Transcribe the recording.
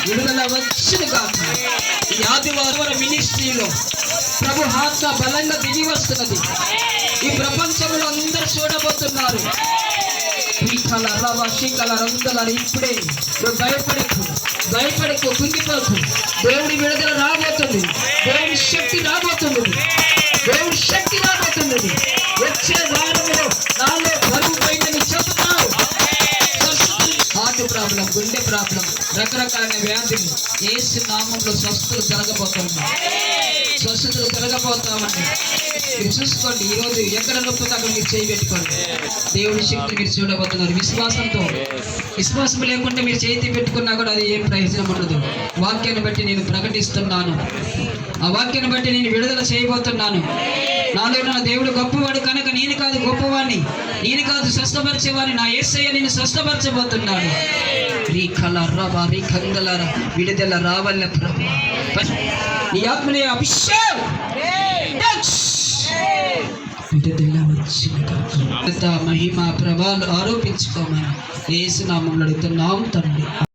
విడుదల వచ్చును గాక. ఈ ఆదివారం మినిస్ట్రీలో ప్రభు ఆత్మ బలంగా దిగి వస్తున్నది. ఈ ప్రపంచంలో అందరూ చూడబోతున్నారు. ఇప్పుడే నువ్వు భయపడకు, కుంగిపోకు. దేవుడి విడుదల రాబోతుంది, దేవుడి శక్తి రాబోతున్నది, దేవుడి శక్తి రాబోతున్నది. వచ్చే వారంలో నాలో బరువు పోయిందని చెబుతావు. హార్ట్ ప్రాబ్లం, గుండె ప్రాబ్లం, రకరకాలైన వ్యాధులు యేసు నామంలో స్వస్థతలు కలగబోతామని మీరు చూసుకోండి. ఈరోజు ఎక్కడ నొప్పితే అక్కడ మీరు చేయి పెట్టుకోండి. దేవుడి శక్తిని మీరు చూడబోతున్నారు. విశ్వాసం లేకుండా మీరు చేతి పెట్టుకున్నా కూడా అది ఏం ప్రయోజనం ఉండదు. వాక్యాన్ని బట్టి నేను ప్రకటిస్తున్నాను, ఆ వాక్యాన్ని బట్టి నేను విడుదల చేయబోతున్నాను. నాలో నా దేవుడు గొప్పవాడు కనుక నేను కాదు గొప్పవాడిని, నేను కాదు స్వస్థపరిచేవాడిని, నా యేసయ్య నేను స్వస్థపరచబోతున్నాడు. విడుదల రావల్ల ప్రభు, నీ ఆత్మని అభిషేకం విడుదల వచ్చిన మహిమ ప్రభావాలు ఆరోపించుకోమని యేసు నామములో అడుగుతున్నాం తండ్రి.